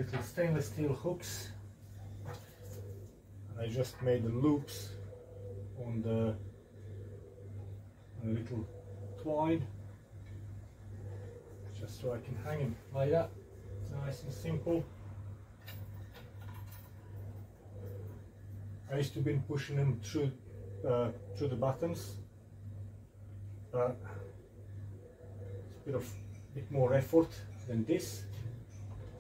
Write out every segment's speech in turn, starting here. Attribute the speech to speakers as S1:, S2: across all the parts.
S1: little stainless steel hooks. I just made the loops on the little twine, just so I can hang them like that. It's nice and simple. I used to be pushing them through the buttons, but it's a bit more effort than this,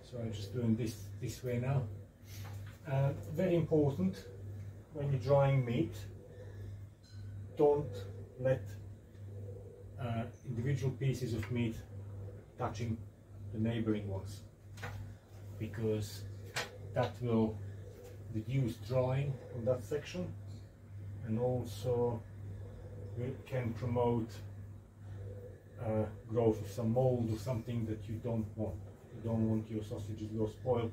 S1: so I'm just doing this way now. Very important, when you're drying meat, don't let individual pieces of meat touching the neighboring ones, because that will reduce drying on that section, and also it can promote growth of some mold or something that you don't want. You don't want your sausages to go spoiled.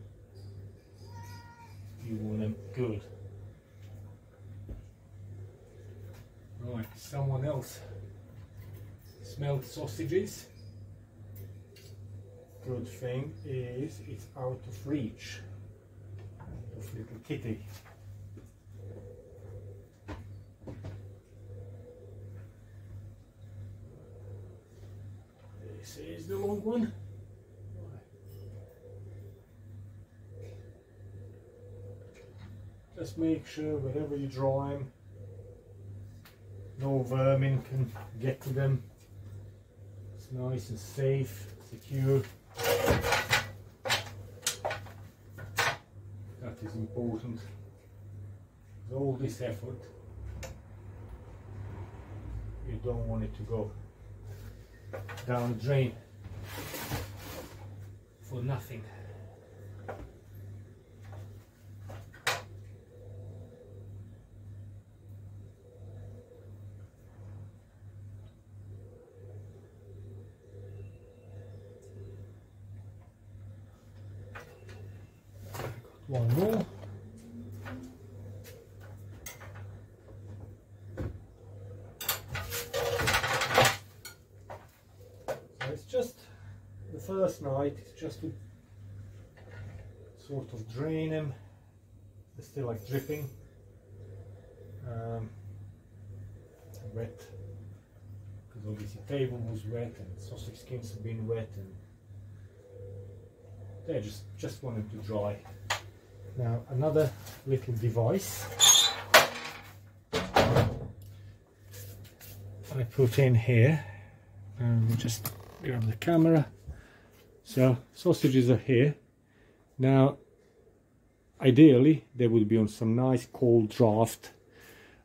S1: You want them good. Right, someone else smelled sausages. Good thing is it's out of reach of little kitty. This is the long one. Just make sure wherever you dry them, no vermin can get to them. It's nice and safe, secure. That is important. With all this effort, you don't want it to go down the drain for nothing. One more. So it's just the first night, it's just to sort of drain them. They're still like dripping, wet, because obviously the table was wet and sausage skins have been wet, and they just want them to dry. Now another little device I put in here, and we'll just grab the camera. So sausages are here. Now ideally they would be on some nice cold draft,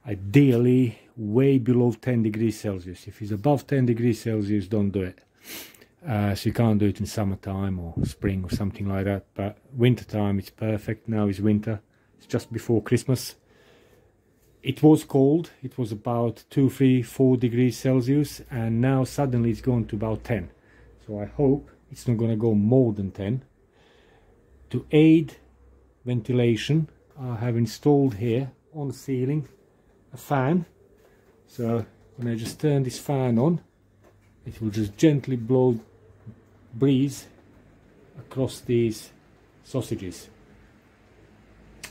S1: ideally way below 10 degrees Celsius. If it's above 10 degrees Celsius, don't do it. So you can't do it in summertime or spring or something like that, but winter time it's perfect. Now is winter, it's just before Christmas. It was cold, it was about 2, 3, 4 degrees Celsius, and now suddenly it's gone to about 10. So I hope it's not going to go more than 10. To aid ventilation, I have installed here on the ceiling a fan. So when I just turn this fan on, it will just gently blow breeze across these sausages,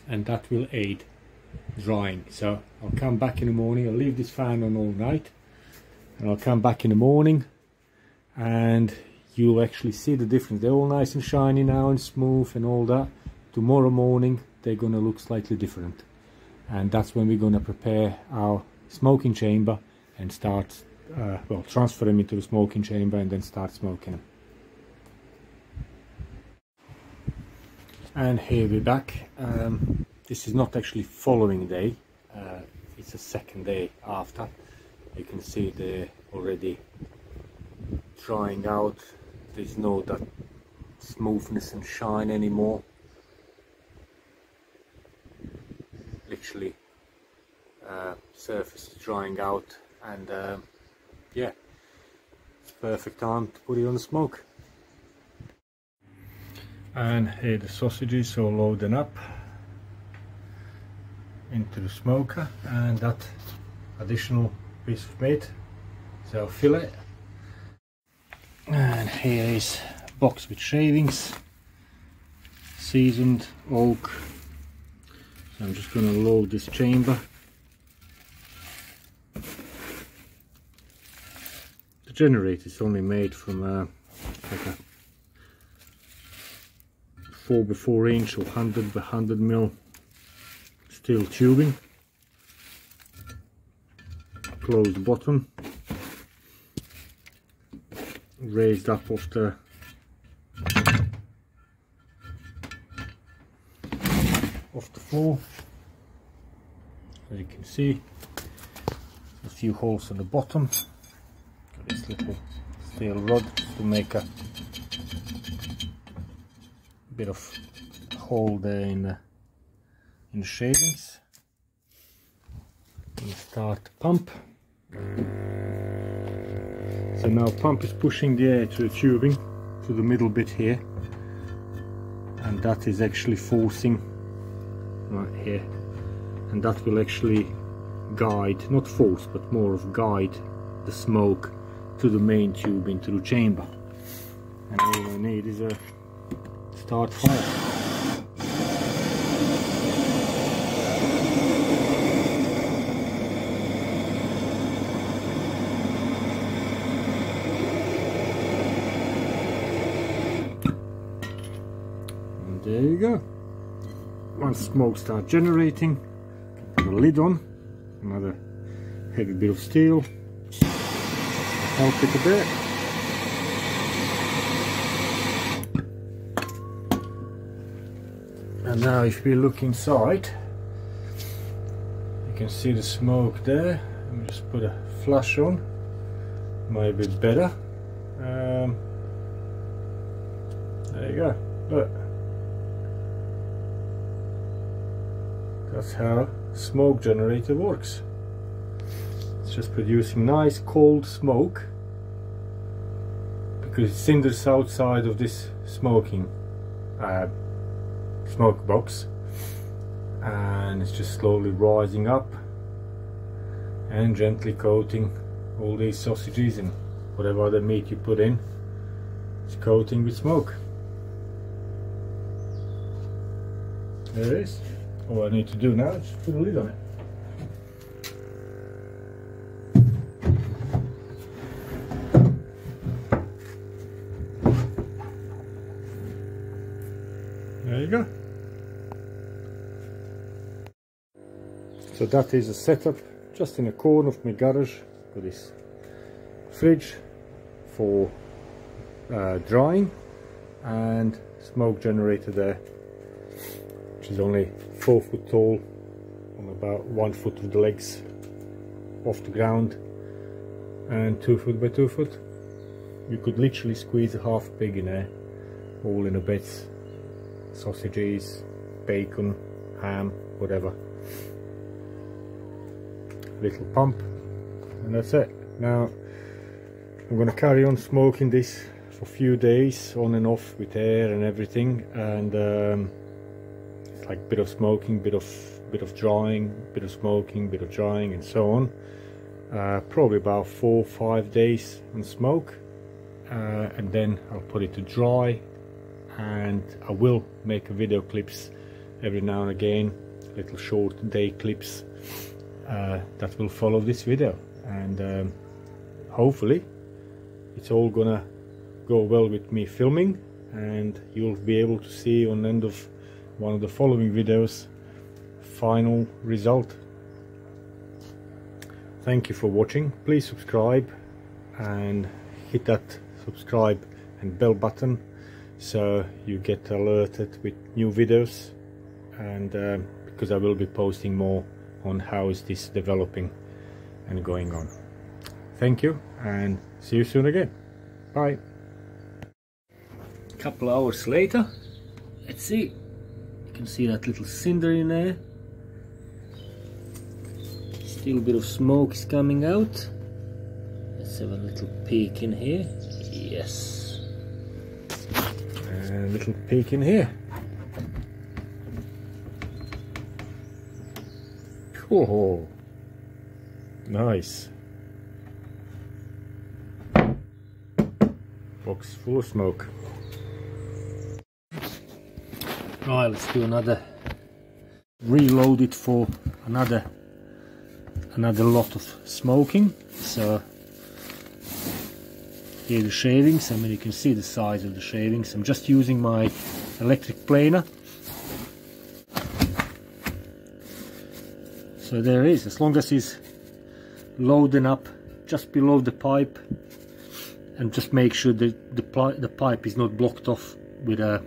S1: and that will aid drying. So I'll come back in the morning, I'll leave this fan on all night, and I'll come back in the morning and you'll actually see the difference. They're all nice and shiny now and smooth and all that. Tomorrow morning they're going to look slightly different, and that's when we're going to prepare our smoking chamber and start well, transfer them into the smoking chamber and then start smoking them. And here we're back. This is not actually following day, it's a second day after. You can see they're already drying out. There's no that smoothness and shine anymore. Literally surface is drying out, and yeah, it's perfect time to put it on the smoke. And here the sausages are loading up into the smoker, and that additional piece of meat, so fillet. And here is a box with shavings. seasoned oak. So I'm just going to load this chamber. The generator is only made from like a 4x4 inch or 100 by 100 mil steel tubing, closed bottom, raised up off the floor. As you can see, a few holes at the bottom. Got this little steel rod to make a bit of hole there in the shavings. And start pump. So now pump is pushing the air to the tubing, to the middle bit here, and that is actually forcing right here, and that will actually guide, not force, but more of guide the smoke to the main tube into the chamber. And all I need is a start fire. And there you go. Once smoke starts generating, put the lid on, another heavy bit of steel, help it a bit. And now if we look inside, you can see the smoke there. Let me just put a flash on, maybe better. There you go, look. That's how smoke generator works. It's just producing nice cold smoke because it cinders outside of this smoke box, and it's just slowly rising up and gently coating all these sausages and whatever other meat you put in. It's coating with smoke. There it is. All I need to do now is put a lid on it. There you go. So that is a setup just in a corner of my garage. Got this fridge for drying and smoke generator there, which is only 4 foot tall, on about 1 foot of the legs off the ground, and 2 foot by 2 foot. You could literally squeeze a half pig in there, all in a bits, sausages, bacon, ham, whatever. Little pump, and that's it. Now I'm going to carry on smoking this for a few days, on and off with air and everything, and like bit of smoking, bit of drying, bit of smoking, bit of drying, and so on. Probably about 4 or 5 days on smoke, and then I'll put it to dry, and I will make a video clips every now and again, little short day clips that will follow this video, and hopefully it's all gonna go well with me filming, and you'll be able to see on the end of one of the following videos final result. Thank you for watching. Please subscribe and hit that subscribe and bell button so you get alerted with new videos, and because I will be posting more on how is this developing and going on. Thank you, and see you soon again. Bye. A couple of hours later, let's see. You can see that little cinder in there. Still a bit of smoke is coming out. Let's have a little peek in here. Yes. And a little peek in here. Oh, nice. Box full of smoke. Right, let's do another, reload it for another lot of smoking. So here are the shavings. I mean, you can see the size of the shavings. I'm just using my electric planer. So there it is, as long as it's loading up just below the pipe, and just make sure that the pipe is not blocked off with a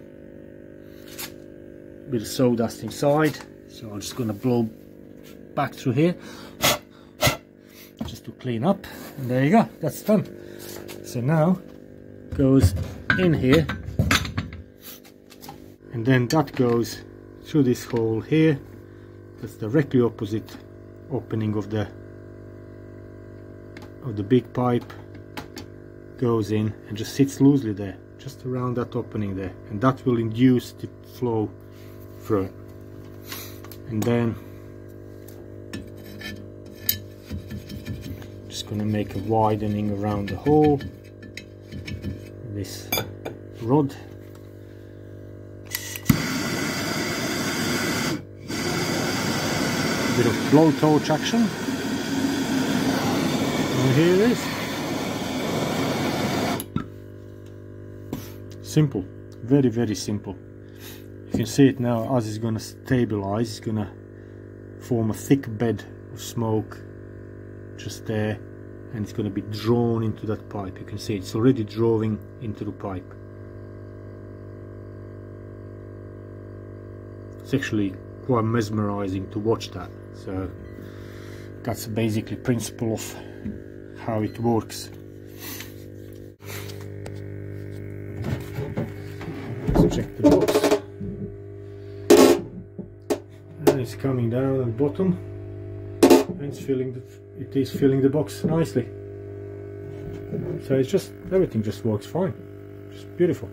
S1: sawdust inside. So I'm just going to blow back through here just to clean up, and there you go, that's done. So now goes in here, and then that goes through this hole here. That's directly opposite opening of the big pipe. Goes in and just sits loosely there, just around that opening there, and that will induce the flow through. And then just going to make a widening around the hole with this rod. Bit of blowtorch action, and here it is. Simple, very, very simple. You can see it now as it's going to stabilize. It's going to form a thick bed of smoke just there, and it's going to be drawn into that pipe. You can see it's already drawing into the pipe. It's actually quite mesmerizing to watch that. So that's basically principle of how it works. Let's check the box, and it's coming down at the bottom, and it is filling the box nicely. So it's just, everything just works fine, just beautiful.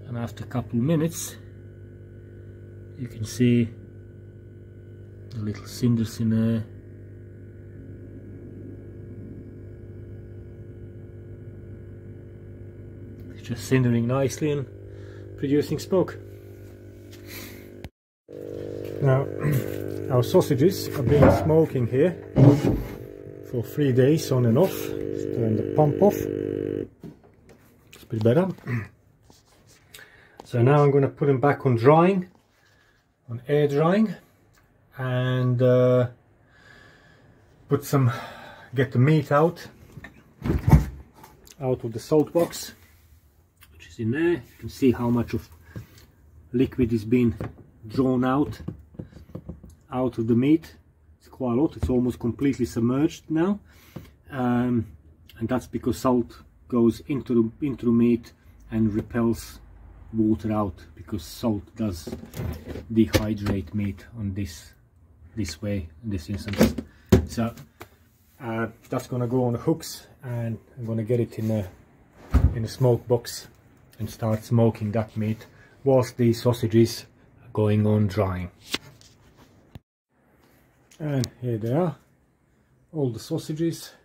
S1: And after a couple of minutes, you can see the little cinders in there. It's just cindering nicely and producing smoke. Now, our sausages have been smoking here for 3 days on and off. Let's turn the pump off. It's a bit better. So now I'm going to put them back on drying, on air drying, and get the meat out of the salt box, which is in there. You can see how much of liquid is being drawn out of the meat. It's quite a lot. It's almost completely submerged now, and that's because salt goes into the meat and repels water out, because salt does dehydrate meat on this way, in this instance. So that's going to go on the hooks, and I'm going to get it in a smoke box and start smoking that meat whilst these sausages are going on drying. And here they are, all the sausages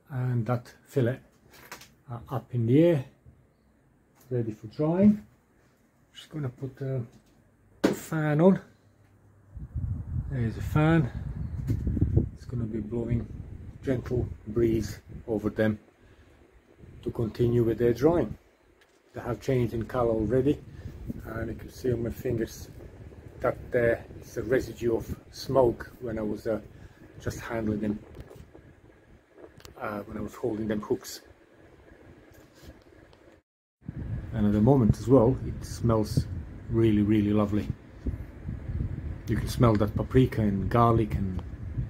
S1: and that fillet are up in the air, ready for drying. Just going to put the fan on. There's a fan. It's going to be blowing gentle breeze over them to continue with their drying. They have changed in color already, and you can see on my fingers that there is a residue of smoke when I was just handling them, when I was holding them hooks. And at the moment as well, it smells really, really lovely. You can smell that paprika and garlic and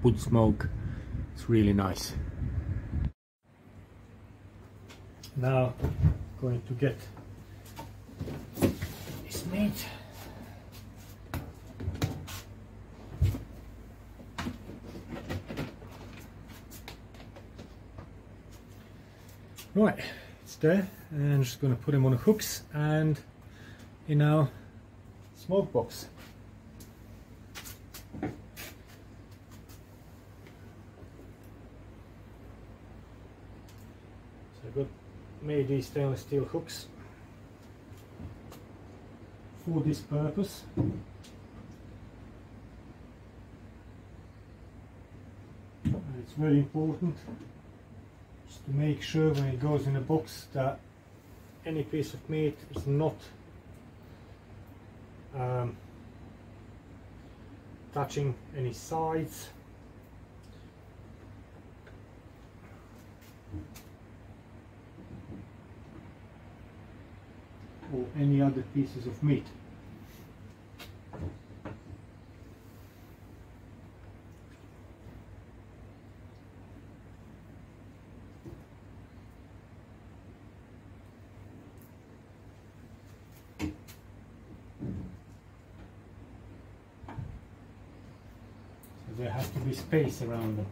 S1: wood smoke. It's really nice. Now going to get this meat. Right, it's there, and I'm just going to put them on the hooks and in our smoke box. So I got made these stainless steel hooks for this purpose. And it's very important just to make sure when it goes in a box that any piece of meat is not touching any sides. Or any other pieces of meat. So there has to be space around them.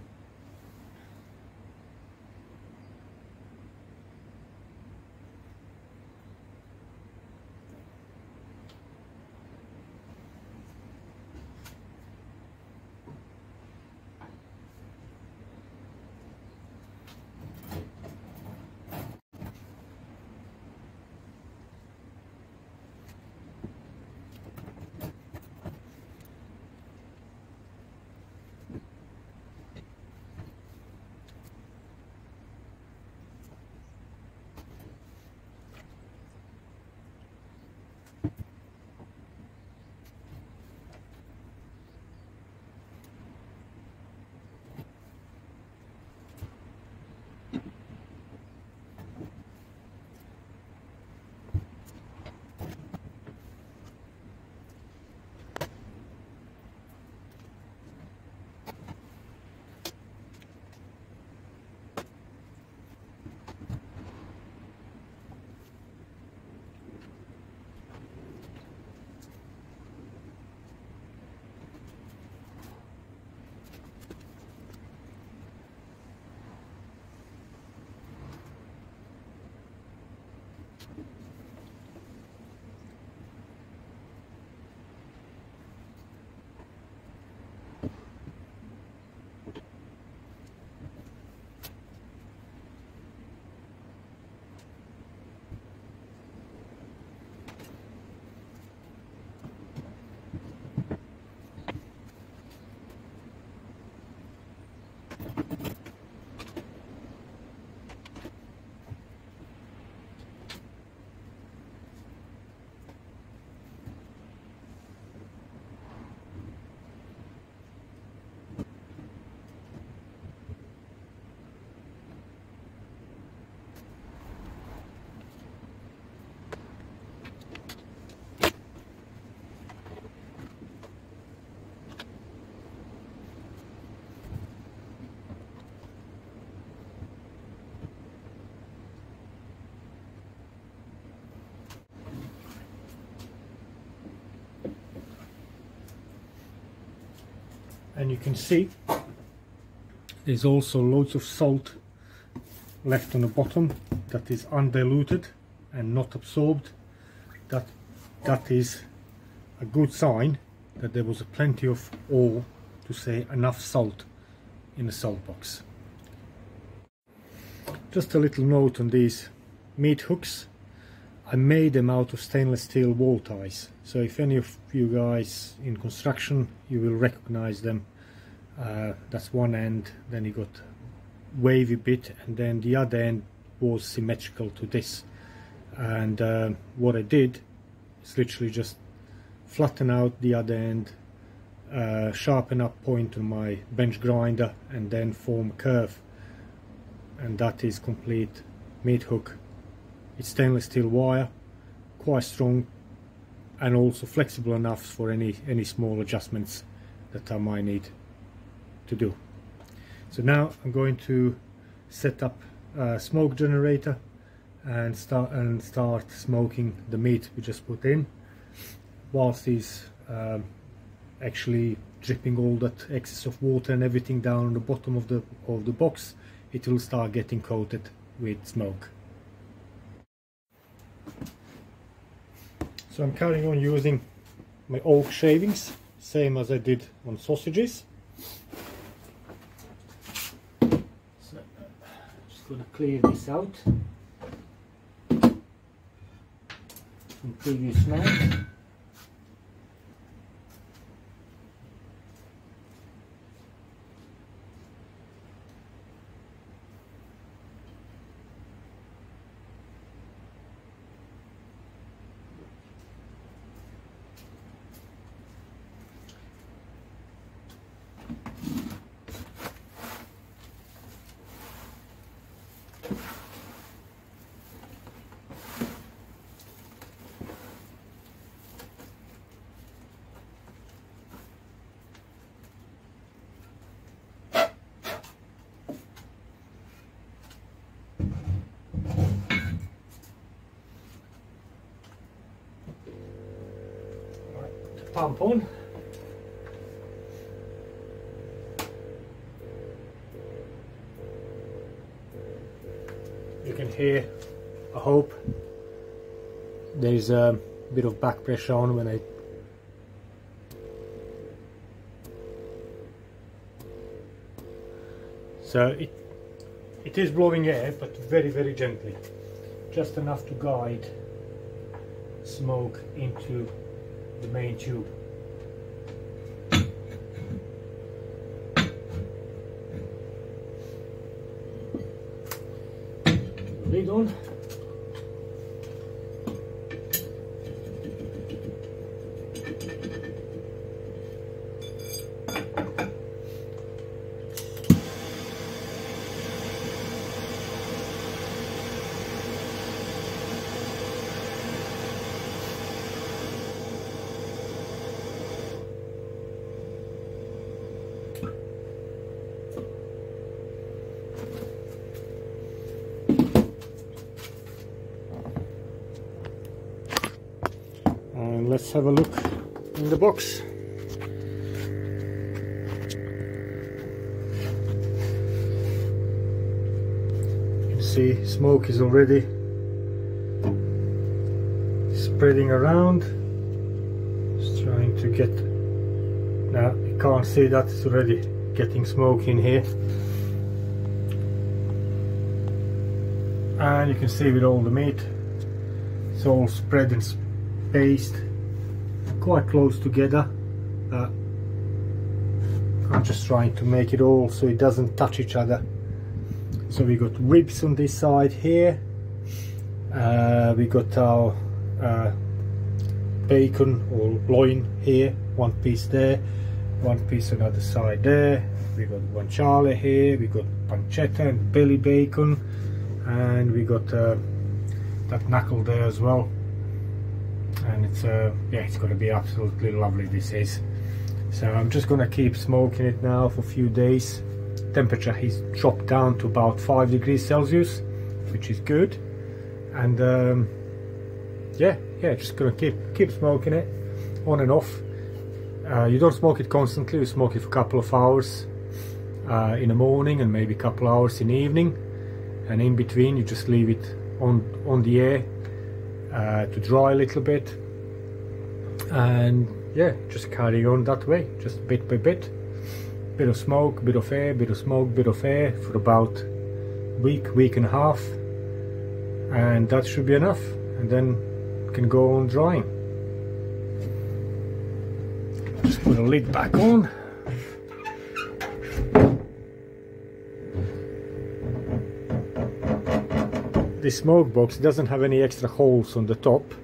S1: And you can see there's also loads of salt left on the bottom that is undiluted and not absorbed. That is a good sign that there was plenty of, or to say enough salt in the salt box. Just a little note on these meat hooks. I made them out of stainless steel wall ties, so if any of you guys in construction, you will recognize them. That's one end, then you got wavy bit, and then the other end was symmetrical to this. And what I did is literally just flatten out the other end, sharpen up point on my bench grinder, and then form a curve, and that is complete meat hook. It's stainless steel wire, quite strong, and also flexible enough for any small adjustments that I might need to do. So now I'm going to set up a smoke generator and start smoking the meat we just put in, whilst it's actually dripping all that excess of water and everything down on the bottom of the box. It will start getting coated with smoke. So I'm carrying on using my oak shavings, same as I did on sausages. So just Just gonna clear this out from previous night. Pump on. You can hear, I hope, there is a bit of back pressure on when I so it is blowing air, but very gently, just enough to guide smoke into the main tube. Lid on. And let's have a look in the box. You can see smoke is already spreading around. Just trying to get, now you can't see that, it's already getting smoke in here. And you can see with all the meat, it's all spread and spaced quite close together. I'm just trying to make it all so it doesn't touch each other. So we got ribs on this side here, we got our bacon or loin here, one piece there, one piece on the other side there, we got guanciale here, we got pancetta and belly bacon, and we got that knuckle there as well. And it's yeah, it's going to be absolutely lovely, this is. So I'm just going to keep smoking it now for a few days. Temperature has dropped down to about 5 degrees Celsius, which is good. And yeah, just going to keep smoking it on and off. You don't smoke it constantly, you smoke it for a couple of hours in the morning and maybe a couple of hours in the evening, and in between you just leave it on the air to dry a little bit, and yeah, just carry on that way, just bit by bit, bit of smoke, bit of air, bit of smoke, bit of air for about week and a half, and that should be enough, and then can go on drying. Just put a lid back on. This smoke box doesn't have any extra holes on the top,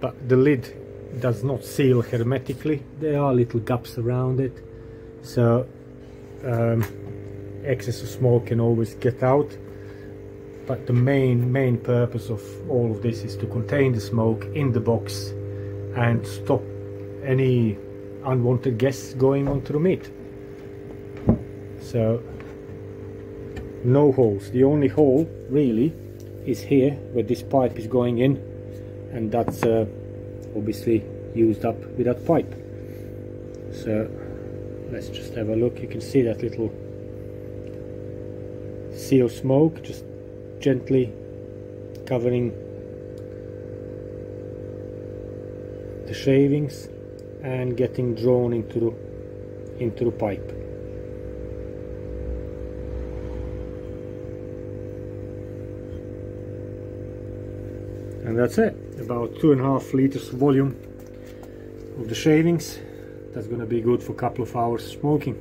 S1: but the lid does not seal hermetically. There are little gaps around it, so excess of smoke can always get out. But the main purpose of all of this is to contain the smoke in the box and stop any unwanted gas going onto the meat. So no holes. The only hole really is here where this pipe is going in, and that's obviously used up with that pipe. So let's just have a look. You can see that little sea of smoke just gently covering the shavings and getting drawn into the pipe. And that's it, about 2.5 liters volume of the shavings. That's gonna be good for a couple of hours smoking.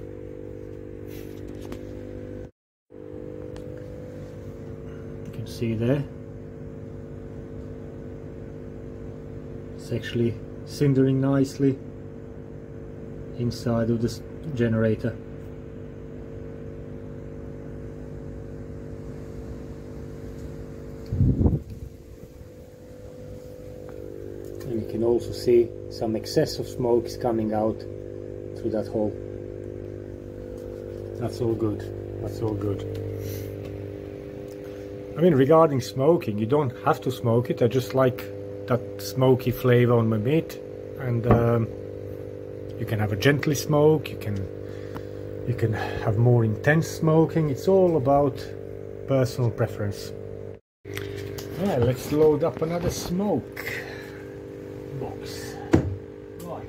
S1: You can see there, it's actually cindering nicely inside of this generator. And you can also see some excess of smoke is coming out through that hole. That's all good. That's all good. I mean, regarding smoking, you don't have to smoke it. I just like that smoky flavor on my meat, and you can have a gently smoke. You can have more intense smoking. It's all about personal preference. Yeah, let's load up another smoke box. Right.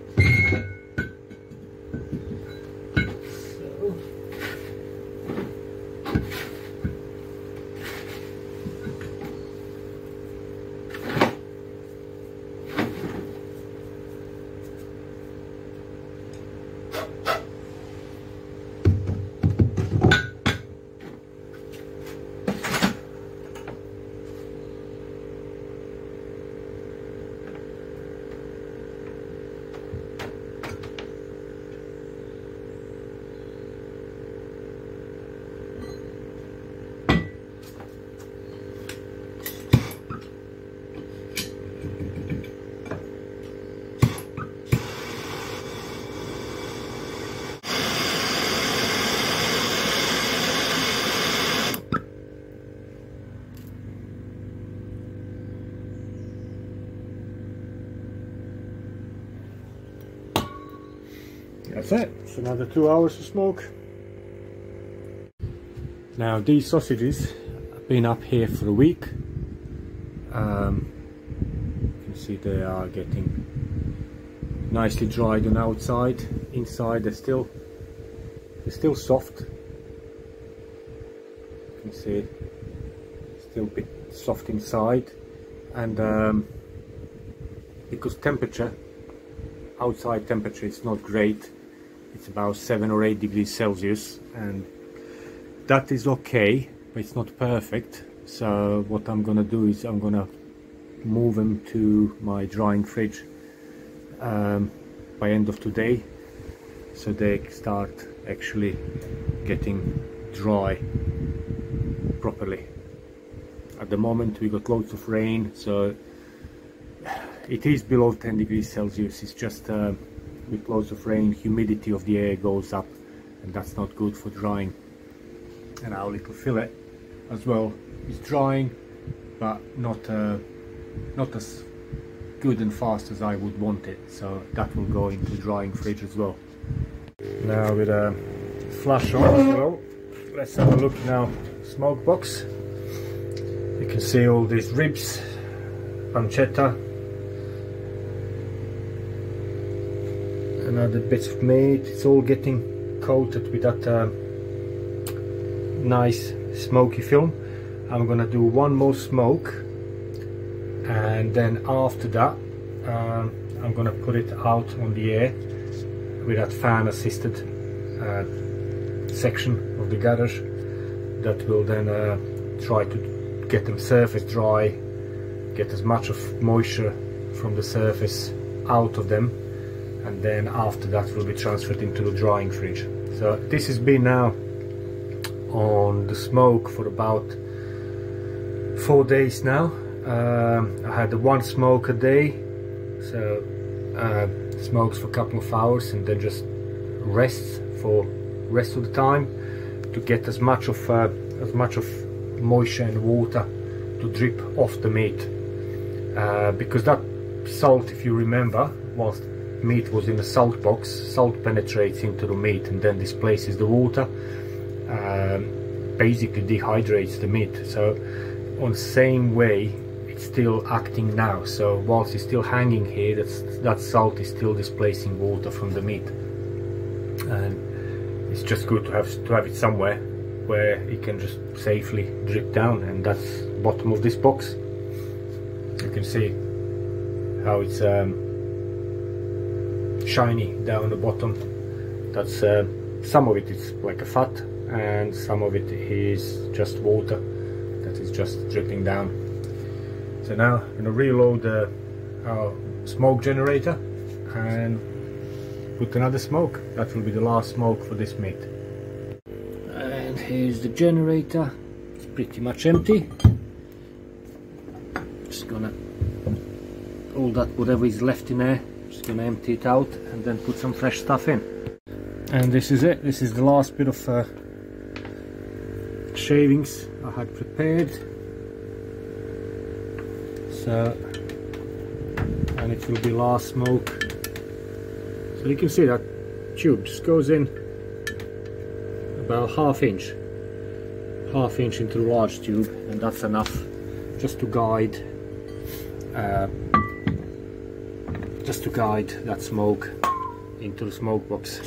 S1: That's it. It's another 2 hours of smoke. Now these sausages have been up here for a week. You can see they are getting nicely dried on outside. Inside they're still soft. You can see still a bit soft inside, and because outside temperature is not great. It's about 7 or 8 degrees Celsius, and that is okay, but it's not perfect. So what I'm gonna do is I'm gonna move them to my drying fridge by end of today, so they start actually getting dry properly. At the moment we got loads of rain, so it is below 10 degrees Celsius. It's just with loads of rain, humidity of the air goes up, and that's not good for drying. And our little fillet as well is drying, but not as good and fast as I would want it, so that will go into the drying fridge as well. Now with a flash on as well, let's have a look now. Smoke box, you can see all these ribs, pancetta, and other bits of meat. It's all getting coated with that nice smoky film. I'm gonna do one more smoke, and then after that I'm gonna put it out on the air with that fan assisted section of the garage that will then try to get them surface dry, get as much of moisture from the surface out of them, and then after that will be transferred into the drying fridge. So this has been now on the smoke for about 4 days now. I had one smoke a day, so smokes for a couple of hours and then just rests for rest of the time to get as much of moisture and water to drip off the meat, because that salt, if you remember, whilst meat was in a salt box, salt penetrates into the meat and then displaces the water, basically dehydrates the meat. So on the same way it's still acting now. So whilst it's still hanging here, that salt is still displacing water from the meat, and it's just good to have it somewhere where it can just safely drip down, and that's the bottom of this box. You can see how it's shiny down the bottom. That's some of it is like a fat, and some of it is just water that is just dripping down. So now I'm going to reload our smoke generator and put another smoke. That will be the last smoke for this meat. And here's the generator. It's pretty much empty. Just gonna all that whatever is left in there, just gonna empty it out and then put some fresh stuff in. And this is it. This is the last bit of shavings I had prepared. So, and it will be last smoke. So you can see that tube just goes in about half inch into the large tube, and that's enough just to guide that smoke into the smoke box.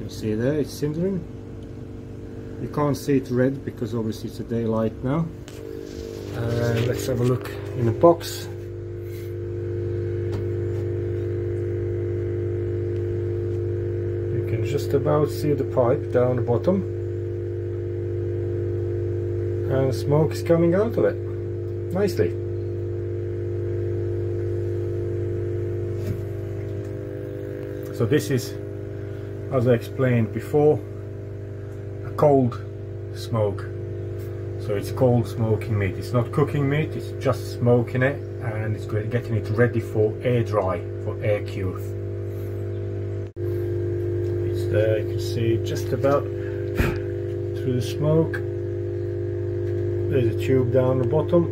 S1: See there, it's sintering. You can't see it red because obviously it's a daylight now. Let's have a look in the box. You can just about see the pipe down the bottom, and smoke is coming out of it nicely. So this is, as I explained before, a cold smoke. So it's cold smoking meat. It's not cooking meat, it's just smoking it, and it's getting it ready for air dry, for air cure. It's there, you can see just about through the smoke. There's a tube down the bottom.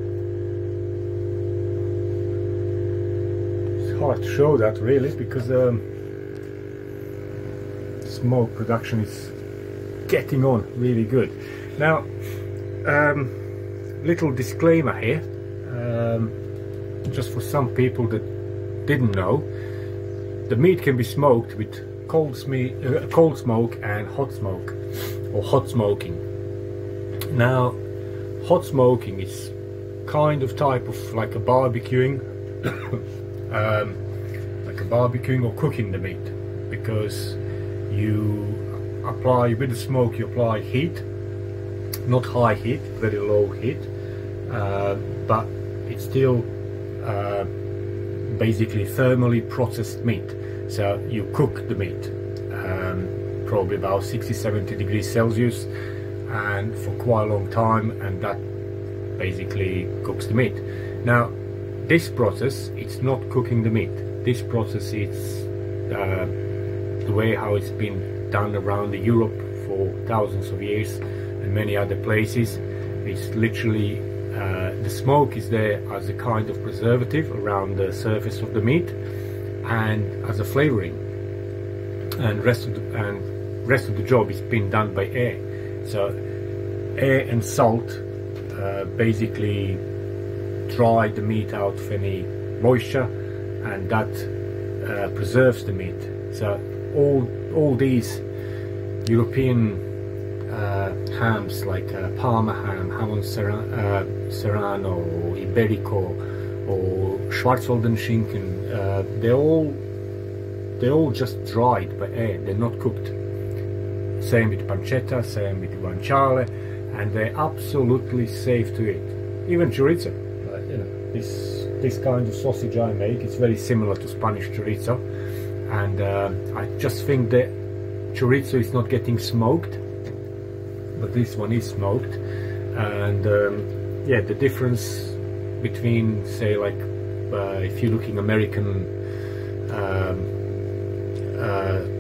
S1: It's hard to show that really because smoke production is getting on really good. Now, little disclaimer here, just for some people that didn't know, the meat can be smoked with cold smoke and hot smoke, or hot smoking. Now, hot smoking is kind of type of like a barbecuing, or cooking the meat, because you apply with the smoke, you apply heat, not high heat, very low heat, but it's still basically thermally processed meat. So you cook the meat probably about 60-70 degrees Celsius and for quite a long time, and that basically cooks the meat. Now this process, it's not cooking the meat. This process is the way how it's been done around Europe for thousands of years and many other places. It's literally the smoke is there as a kind of preservative around the surface of the meat and as a flavoring, and rest of the job is being done by air. So air and salt basically dry the meat out of any moisture, and that preserves the meat. So all these European hams like Parma ham, Hamon Serrano, or Iberico, or Schwarzwälder Schinken, they're all just dried by air. They're not cooked. Same with pancetta, same with guanciale, and they're absolutely safe to eat. Even chorizo, you know, this kind of sausage I make, it's very similar to Spanish chorizo, and I just think that chorizo is not getting smoked, but this one is smoked. And yeah, the difference between, say, like if you're looking American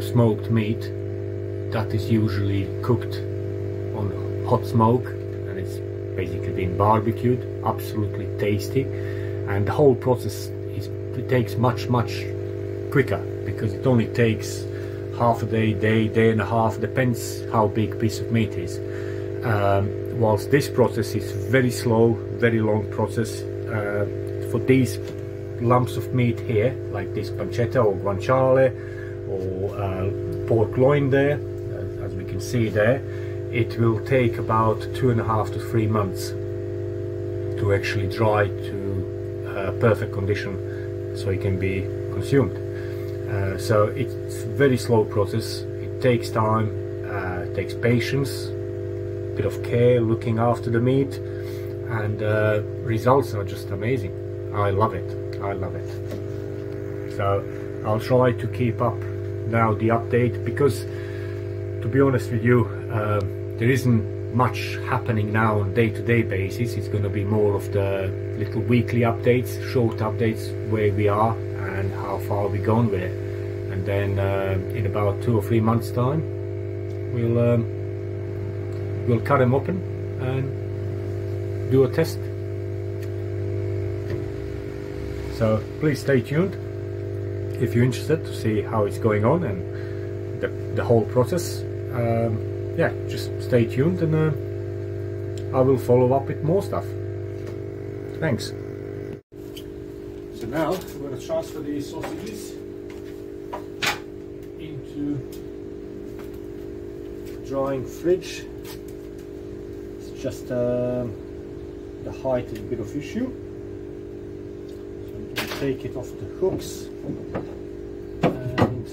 S1: smoked meat, that is usually cooked on hot smoke and it's basically been barbecued, absolutely tasty, and the whole process it takes much quicker, because it only takes half a day, day and a half, depends how big piece of meat is. Whilst this process is very slow, very long process. For these lumps of meat here, like this pancetta or guanciale or pork loin there, as we can see there, it will take about 2.5 to 3 months to actually dry to perfect condition so it can be consumed. So it's a very slow process. It takes time, it takes patience, bit of care, looking after the meat, and results are just amazing. I love it. I love it. So I'll try to keep up now the update, because to be honest with you, there isn't much happening now on day-to-day basis. It's going to be more of the little weekly updates, short updates, where we are and how far we've gone with it. And then in about 2 or 3 months time, we'll cut them open and do a test. So please stay tuned if you're interested to see how it's going on and the whole process. Yeah, just stay tuned, and I will follow up with more stuff. Thanks. So now we're going to transfer these sausages into drying fridge. It's just the height is a bit of issue, so I'm going to take it off the hooks and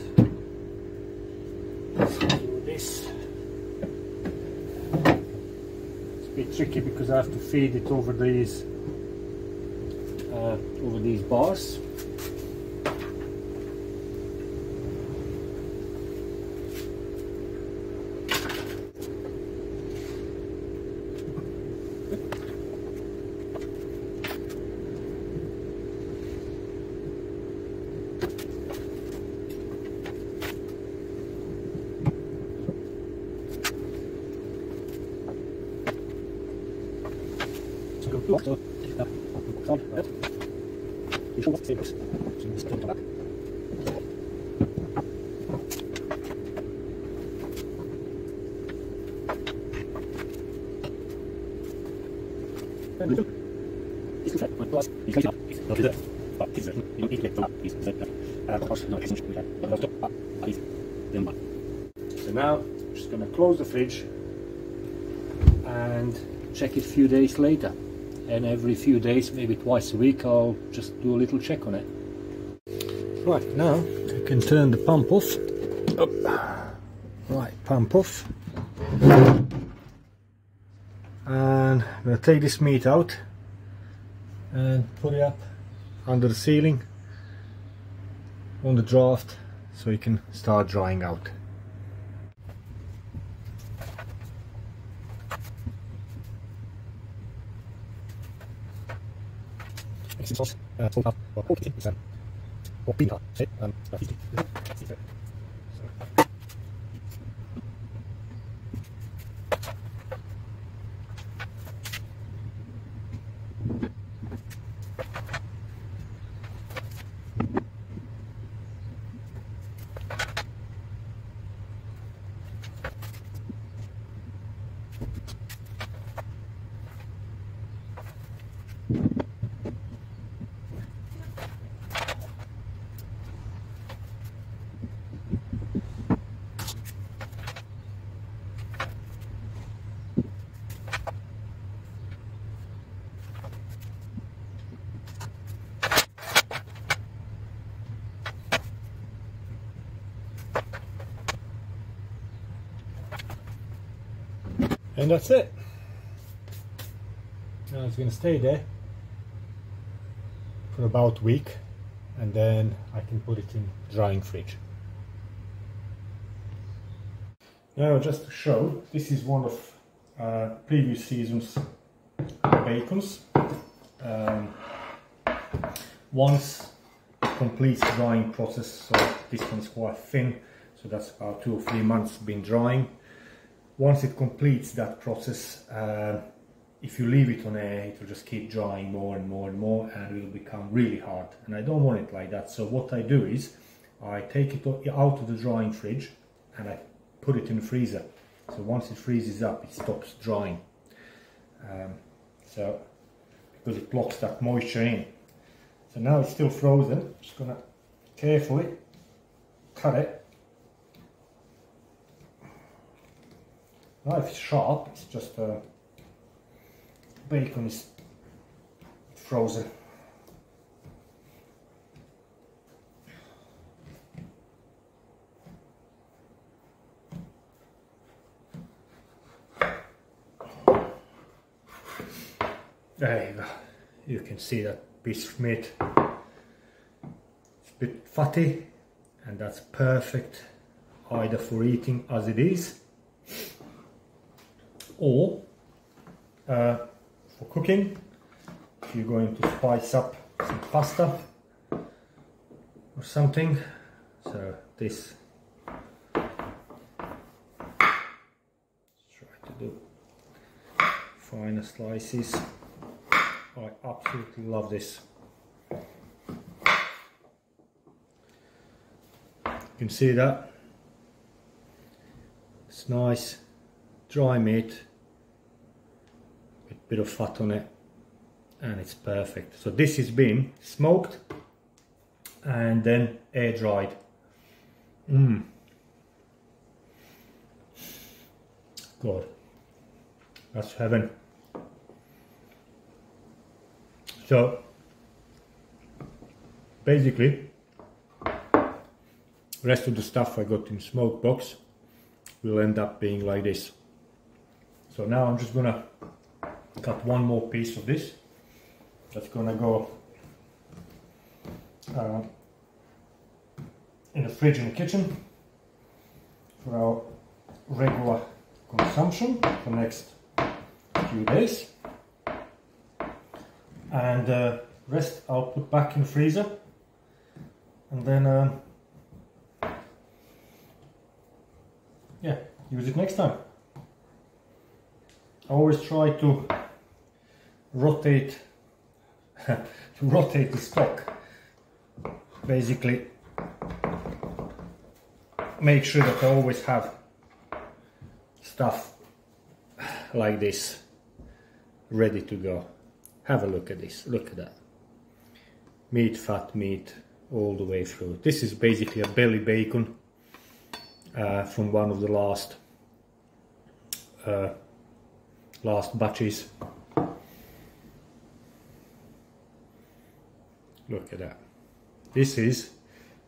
S1: do this. It's a bit tricky because I have to feed it over these bars. So now I'm just going to close the fridge and check it a few days later, and every few days, maybe twice a week, I'll just do a little check on it. Right, now I can turn the pump off. Right, pump off. And I'm going to take this meat out and put it up under the ceiling on the draft so it can start drying out. And that's it. Now it's going to stay there for about a week, and then I can put it in drying fridge. Now, just to show, this is one of previous season's bacons. Once it completes the drying process, so this one's quite thin, so that's about 2 or 3 months been drying. Once it completes that process, if you leave it on air, it will just keep drying more and more and more, and it will become really hard, and I don't want it like that. So what I do is I take it out of the drying fridge and I put it in the freezer. So once it freezes up, it stops drying. So because it blocks that moisture in. So now it's still frozen. I'm just gonna carefully cut it. Knife is sharp. It's just bacon is frozen. There you go. You can see that piece of meat. It's a bit fatty, and that's perfect either for eating as it is, or for cooking. If you're going to spice up some pasta or something. So this, try to do finer slices. I absolutely love this. You can see that it's nice dry meat with a bit of fat on it, and it's perfect. So this has been smoked and then air dried. God, that's heaven. So basically, the rest of the stuff I got in smoke box will end up being like this. So now I'm just gonna cut one more piece of this. That's gonna go in the fridge in the kitchen for our regular consumption for the next few days. And the rest I'll put back in the freezer, and then yeah, use it next time. I always try to rotate the stock. Basically, make sure that I always have stuff like this ready to go. Have a look at this, look at that. Meat, fat meat, all the way through. This is basically a belly bacon from one of the last batches. Look at that. This is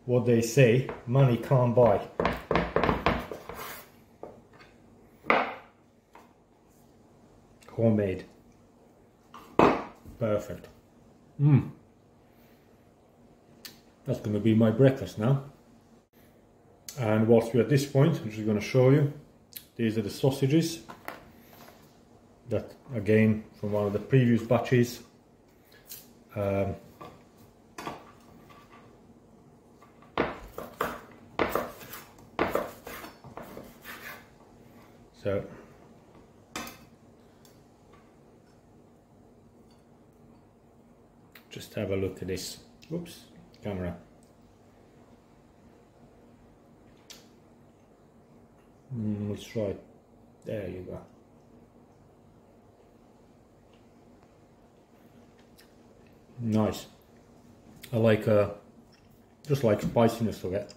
S1: what they say money can't buy. Homemade. Perfect. That's going to be my breakfast now. And whilst we're at this point, I'm just going to show you. These are the sausages. That again from one of the previous batches. So just have a look at this. Oops, camera. Let's try it. There you go. Nice. I like just like spiciness of it.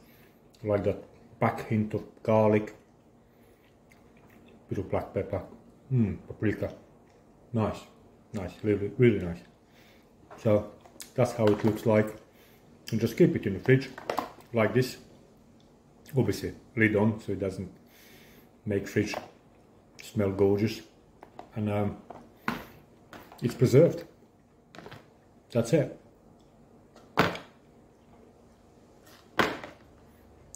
S1: I like that back hint of garlic, bit of black pepper, paprika. Nice, nice, really, really nice. So that's how it looks like, and just keep it in the fridge like this. Obviously lid on so it doesn't make fridge smell gorgeous, and it's preserved. That's it.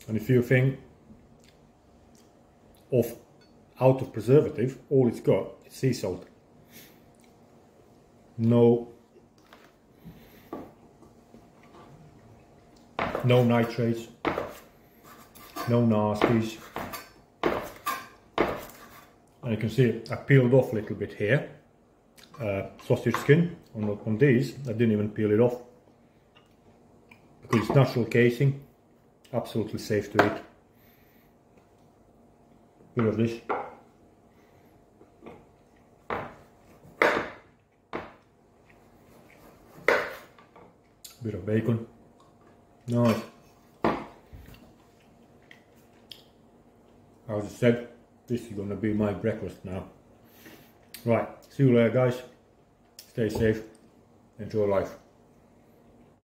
S1: And if you think of out of preservative, all it's got is sea salt. No nitrates, no nasties. And you can see I peeled off a little bit here, sausage skin on these. I didn't even peel it off because it's natural casing, Absolutely safe to eat. Bit of this. Bit of bacon. Nice. As I said, this is gonna be my breakfast now. Right, see you later guys. Stay safe, enjoy life.